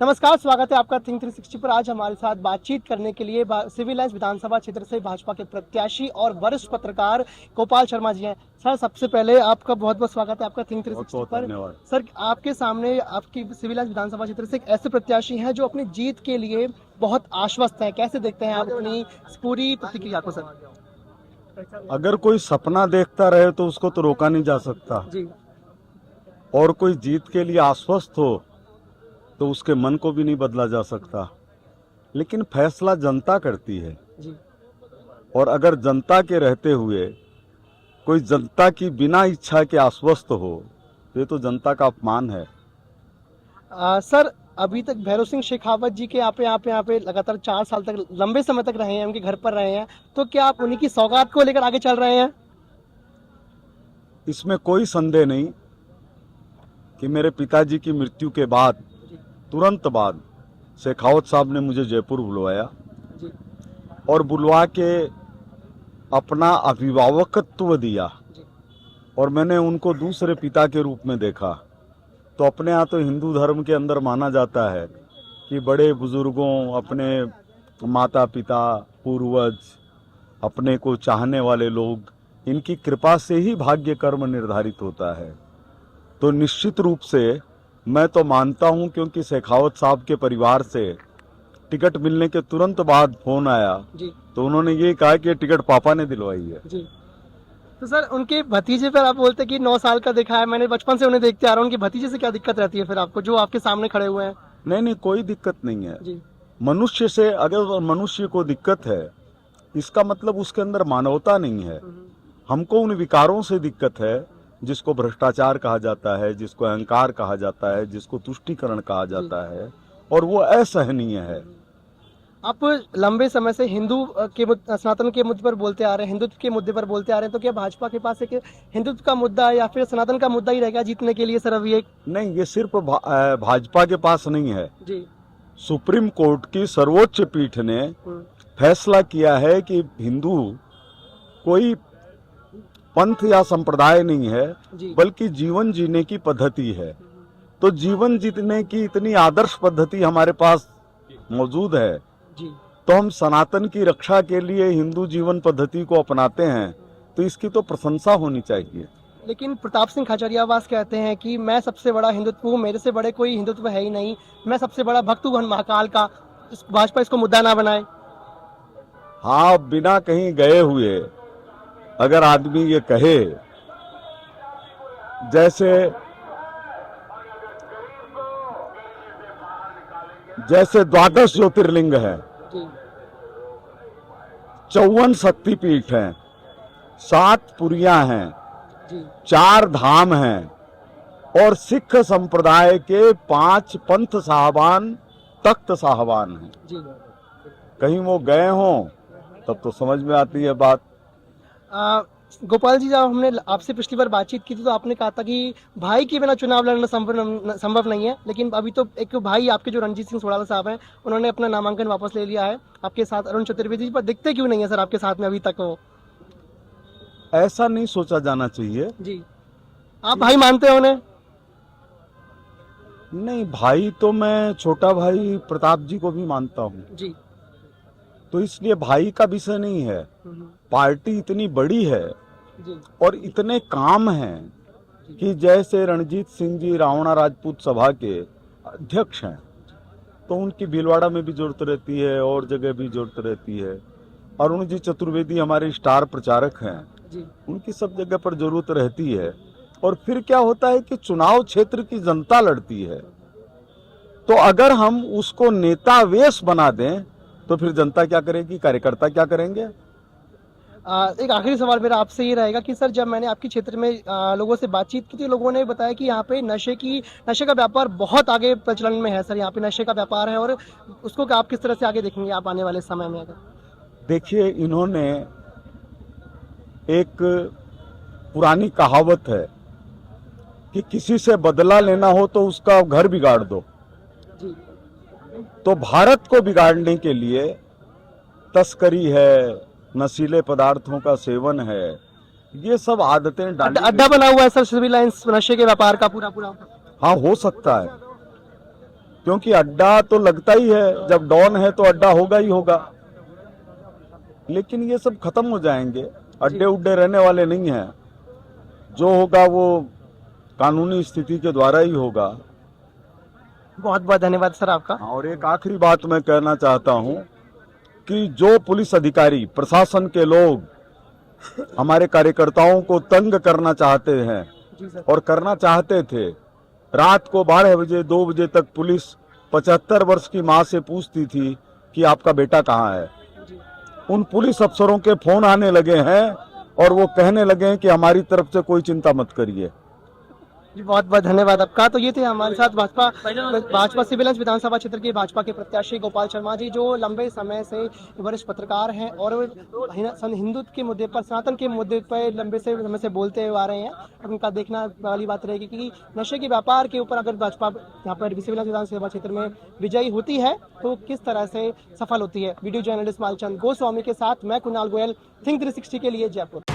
नमस्कार, स्वागत है आपका थिंक 360 पर। आज हमारे साथ बातचीत करने के लिए सिविल लाइंस विधानसभा क्षेत्र से भाजपा के प्रत्याशी और वरिष्ठ पत्रकार गोपाल शर्मा जी हैं। सर, सबसे पहले आपका बहुत बहुत स्वागत है आपका थिंक 360 पर। धन्यवाद। सर, आपके सामने आपकी सिविल लाइंस विधानसभा क्षेत्र से एक ऐसे प्रत्याशी हैं जो अपनी जीत के लिए बहुत आश्वस्त हैं। कैसे देखते हैं आप अपनी पूरी प्रतिक्रिया को? सर, अगर कोई सपना देखता रहे तो उसको तो रोका नहीं जा सकता जी और कोई जीत के लिए आश्वस्त हो तो उसके मन को भी नहीं बदला जा सकता, लेकिन फैसला जनता करती है। जी और अगर जनता के रहते हुए कोई जनता की बिना इच्छा के आश्वस्त हो तो ये तो जनता का अपमान है। सर, अभी तक भैरव सिंह शेखावत जी के यहाँ पे लगातार 4 साल तक लंबे समय तक रहे हैं, उनके घर पर रहे हैं, तो क्या आप उन्हीं की सौगात को लेकर आगे चल रहे हैं? इसमें कोई संदेह नहीं कि मेरे पिताजी की मृत्यु के बाद तुरंत बाद शेखावत साहब ने मुझे जयपुर बुलवाया जी और बुलवा के अपना अभिभावकत्व दिया जी और मैंने उनको दूसरे पिता के रूप में देखा। तो अपने यहाँ तो हिंदू धर्म के अंदर माना जाता है कि बड़े बुजुर्गों, अपने माता पिता, पूर्वज, अपने को चाहने वाले लोग, इनकी कृपा से ही भाग्य कर्म निर्धारित होता है। तो निश्चित रूप से मैं तो मानता हूं, क्योंकि शेखावत साहब के परिवार से टिकट मिलने के तुरंत बाद फोन आया जी तो उन्होंने ये कहा कि टिकट पापा ने दिलवाई है। जी। तो सर, उनके भतीजे पर आप बोलते कि 9 साल का देखा है, मैंने बचपन से उन्हें देखते आ रहा हूँ। उनके भतीजे से क्या दिक्कत रहती है फिर आपको, जो आपके सामने खड़े हुए हैं? नहीं, कोई दिक्कत नहीं है। जी मनुष्य से अगर मनुष्य को दिक्कत है, इसका मतलब उसके अंदर मानवता नहीं है। हमको उन विकारों से दिक्कत है जिसको भ्रष्टाचार कहा जाता है, जिसको अहंकार कहा जाता है, जिसको तुष्टीकरण कहा जाता है, और वो असहनीय है। आप लंबे समय से सनातन के मुद्दे पर बोलते आ रहे हैं, हिंदुत्व के मुद्दे पर बोलते आ रहे हैं, तो क्या भाजपा के पास एक हिंदुत्व का मुद्दा या फिर सनातन का मुद्दा ही रहेगा जीतने के लिए? सर, अभी एक नहीं, ये सिर्फ भाजपा के पास नहीं है। जी सुप्रीम कोर्ट की सर्वोच्च पीठ ने फैसला किया है कि हिंदू कोई पंथ या संप्रदाय नहीं है, जी बल्कि जीवन जीने की पद्धति है। तो जीवन जीने की इतनी आदर्श पद्धति हमारे पास मौजूद है, जी तो हम सनातन की रक्षा के लिए हिंदू जीवन पद्धति को अपनाते हैं, तो इसकी तो प्रशंसा होनी चाहिए। लेकिन प्रताप सिंह खाचरियावास कहते हैं कि मैं सबसे बड़ा हिंदुत्व हूँ, मेरे से बड़े कोई हिंदुत्व है ही नहीं, मैं सबसे बड़ा भक्त हूँ महाकाल का। भाजपा इसको मुद्दा ना बनाए। हाँ, बिना कहीं गए हुए अगर आदमी ये कहे, जैसे 12 ज्योतिर्लिंग है, जी 54 शक्तिपीठ हैं, 7 पुरियां हैं, जी 4 धाम हैं, और सिख संप्रदाय के 5 पंथ साहबान, तख्त साहबान हैं। जी कहीं वो गए हों तब तो समझ में आती है बात। गोपाल जी, जब हमने आपसे पिछली बार बातचीत की थी तो आपने कहा था कि भाई के बिना चुनाव लड़ना संभव नहीं है, लेकिन अभी तो एक भाई आपके जो रणजीत सिंह सोडाला साहब हैं, उन्होंने अपना नामांकन वापस ले लिया है। आपके साथ अरुण चतुर्वेदी जी, पर दिखते क्यों नहीं है सर आपके साथ में अभी तक? वो ऐसा नहीं सोचा जाना चाहिए। जी, आप भाई मानते हैं उन्हें? नहीं, भाई तो मैं छोटा भाई प्रताप जी को भी मानता हूँ, जी तो इसलिए भाई का विषय नहीं है। पार्टी इतनी बड़ी है जी और इतने काम हैं कि जैसे रणजीत सिंह जी रावणा राजपूत सभा के अध्यक्ष हैं, तो उनकी भीलवाड़ा में भी जरूरत रहती है और जगह भी जरूरत रहती है। अरुण जी चतुर्वेदी हमारे स्टार प्रचारक हैं, जी उनकी सब जगह पर जरूरत रहती है। और फिर क्या होता है कि चुनाव क्षेत्र की जनता लड़ती है, तो अगर हम उसको नेता वेश बना दें तो फिर जनता क्या करेगी, कार्यकर्ता क्या करेंगे? एक आखिरी सवाल मेरा आपसे ये रहेगा कि सर, जब मैंने आपके क्षेत्र में लोगों से बातचीत की थी, लोगों ने बताया कि यहाँ पे नशे का व्यापार बहुत आगे प्रचलन में है। सर, यहाँ पे नशे का व्यापार है, और उसको आप किस तरह से आगे देखेंगे आप आने वाले समय में? अगर देखिए, इन्होंने एक पुरानी कहावत है कि किसी से बदला लेना हो तो उसका घर बिगाड़ दो। जी तो भारत को बिगाड़ने के लिए तस्करी है, नशीले पदार्थों का सेवन है, ये सब आदतें अड्डा बना हुआ है सर सिविल लाइंस नशे के व्यापार का पूरा? हाँ, हो सकता है। क्योंकि अड्डा तो लगता ही है, जब डॉन है तो अड्डा होगा ही होगा। लेकिन ये सब खत्म हो जाएंगे, अड्डे उड्डे रहने वाले नहीं हैं। जो होगा वो कानूनी स्थिति के द्वारा ही होगा। बहुत बहुत धन्यवाद सर आपका। और एक आखिरी बात मैं कहना चाहता हूं कि जो पुलिस अधिकारी, प्रशासन के लोग हमारे कार्यकर्ताओं को तंग करना चाहते हैं जी सर। और करना चाहते थे, रात को 12 बजे 2 बजे तक पुलिस 75 वर्ष की मां से पूछती थी कि आपका बेटा कहाँ है। उन पुलिस अफसरों के फोन आने लगे हैं और वो कहने लगे हैं कि हमारी तरफ से कोई चिंता मत करिए। जी बहुत बहुत धन्यवाद आपका। तो ये थे हमारे साथ भाजपा सिविल विधानसभा क्षेत्र के भाजपा के प्रत्याशी गोपाल शर्मा जी, जो लंबे समय से वरिष्ठ पत्रकार हैं और हिंदुत्व के मुद्दे पर, सनातन के मुद्दे पर लंबे से समय से बोलते हुए आ रहे हैं। अब उनका देखना वाली बात रहेगी कि नशे के व्यापार के ऊपर अगर भाजपा यहाँ पर सिविल विधानसभा क्षेत्र में विजयी होती है तो किस तरह से सफल होती है। वीडियो जर्नलिस्ट मालचंद गोस्वामी के साथ मैं कुणाल गोयल, थिंक 360 के लिए जयपुर।